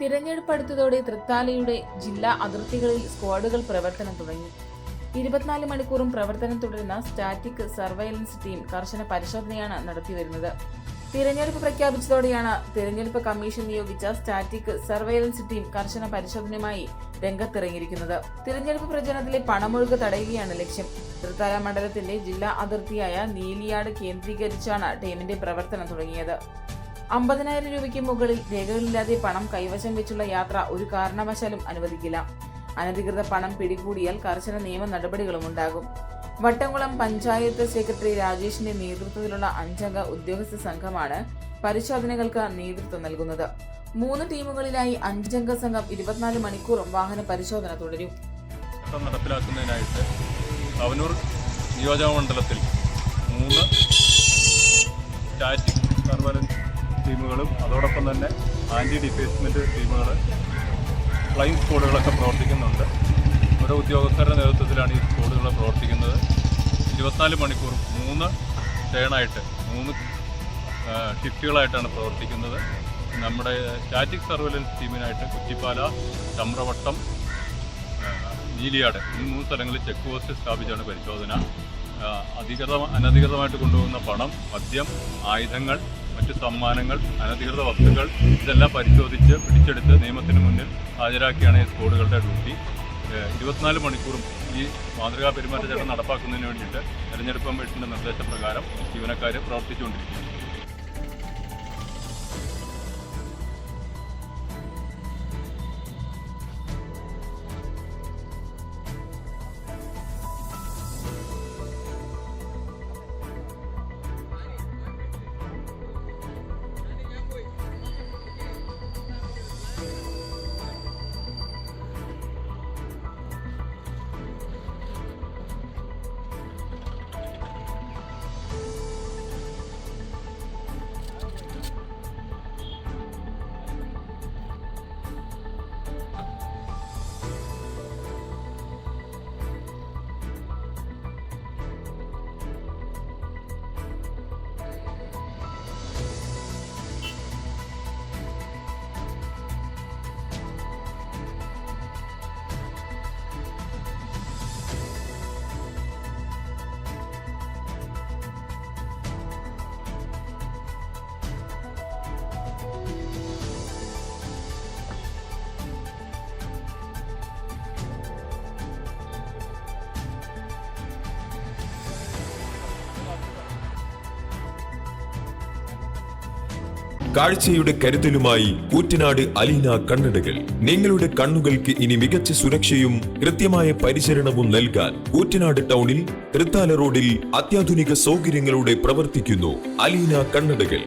തിരഞ്ഞെടുപ്പ് അടുത്തതോടെ തൃത്താലയുടെ ജില്ലാ അതിർത്തികളിൽ സ്ക്വാഡുകൾ പ്രവർത്തനം തുടങ്ങി. 24 മണിക്കൂറും പ്രവർത്തനം തുടരുന്ന സ്റ്റാറ്റിക് സർവൈലൻസ് ടീം കർശന പരിശോധനയാണ് നടത്തിവരുന്നത്. തിരഞ്ഞെടുപ്പ് പ്രഖ്യാപിച്ചതോടെയാണ് തിരഞ്ഞെടുപ്പ് കമ്മീഷൻ നിയോഗിച്ച സ്റ്റാറ്റിക് സർവൈലൻസ് ടീം കർശന പരിശോധനയുമായി രംഗത്തിറങ്ങിയിരിക്കുന്നത്. തിരഞ്ഞെടുപ്പ് പ്രചരണത്തിലെ പണമൊഴുക്ക് തടയുകയാണ് ലക്ഷ്യം. തൃത്താല മണ്ഡലത്തിന്റെ ജില്ലാ അതിർത്തിയായ നീലിയാട് കേന്ദ്രീകരിച്ചാണ് ടീമിന്റെ പ്രവർത്തനം തുടങ്ങിയത്. 50,000 രൂപയ്ക്ക് മുകളിൽ രേഖകളില്ലാതെ പണം കൈവശം വെച്ചുള്ള യാത്ര ഒരു കാരണവശാലും അനുവദിക്കില്ല. അനധികൃത പണം പിടികൂടിയാൽ കർശന നിയമ നടപടികളും ഉണ്ടാകും. വട്ടംകുളം പഞ്ചായത്ത് സെക്രട്ടറി രാജേഷിന്റെ നേതൃത്വത്തിലുള്ള 5 അംഗ ഉദ്യോഗസ്ഥ സംഘമാണ് പരിശോധനകൾക്ക് നേതൃത്വം നൽകുന്നത്. 3 ടീമുകളിലായി 5 അംഗ സംഘം 24 മണിക്കൂറും വാഹന പരിശോധന തുടരും. നടപ്പിലാക്കുന്നതിനായിട്ട് അവനൂർ നിയോജക മണ്ഡലത്തിൽ 3 സ്റ്റാറ്റിക് സർവൈലൻസ് ടീമുകളും അതോടൊപ്പം തന്നെ ആന്റി ഡിഫേസ്മെന്റ് ടീമുകൾ, ഫ്ലൈയിങ് സ്ക്വാഡുകളൊക്കെ പ്രവർത്തിക്കുന്നുണ്ട്. ഓരോ ഉദ്യോഗസ്ഥരുടെ നേതൃത്വത്തിലാണ് ഈ സ്ക്വാഡുകൾ പ്രവർത്തിക്കുന്നത്. 24 മണിക്കൂറും 3 ടേണായിട്ട് 3 ഷിഫ്റ്റുകളായിട്ടാണ് പ്രവർത്തിക്കുന്നത്. നമ്മുടെ സ്റ്റാറ്റിക് സർവൈലൻസ് ടീമിനായിട്ട് കുറ്റിപ്പാല, ചമ്രവട്ടം, നീലിയാട് ഈ 3 സ്ഥലങ്ങളിൽ ചെക്ക് പോസ്റ്റ് സ്ഥാപിച്ചാണ് പരിശോധന. അനധികൃതമായിട്ട് കൊണ്ടുപോകുന്ന പണം, മദ്യം, ആയുധങ്ങൾ, മറ്റ് സമ്മാനങ്ങൾ, അനധികൃത വസ്തുക്കൾ ഇതെല്ലാം പരിശോധിച്ച് പിടിച്ചെടുത്ത് നിയമത്തിന് മുന്നിൽ ഹാജരാക്കിയാണ് ഈ സ്ക്വാഡുകളുടെ ഡ്യൂട്ടി. 24 മണിക്കൂറും ഈ മാതൃകാ പെരുമാറ്റച്ചട്ടം നടപ്പാക്കുന്നതിന് വേണ്ടിയിട്ട് തെരഞ്ഞെടുപ്പ് കമ്മീഷന്റെ നിർദ്ദേശപ്രകാരം ജീവനക്കാർ പ്രവർത്തിച്ചുകൊണ്ടിരിക്കുന്നു. കാഴ്ചയുടെ കരുതലുമായി കൂറ്റനാട് അലീന കണ്ണടകൾ. നിങ്ങളുടെ കണ്ണുകൾക്ക് ഇനി മികച്ച സുരക്ഷയും കൃത്യമായ പരിചരണവും നൽകാൻ കൂറ്റനാട് ടൗണിൽ തൃത്താല റോഡിൽ അത്യാധുനിക സൗകര്യങ്ങളോടെ പ്രവർത്തിക്കുന്നു അലീന കണ്ണടകൾ.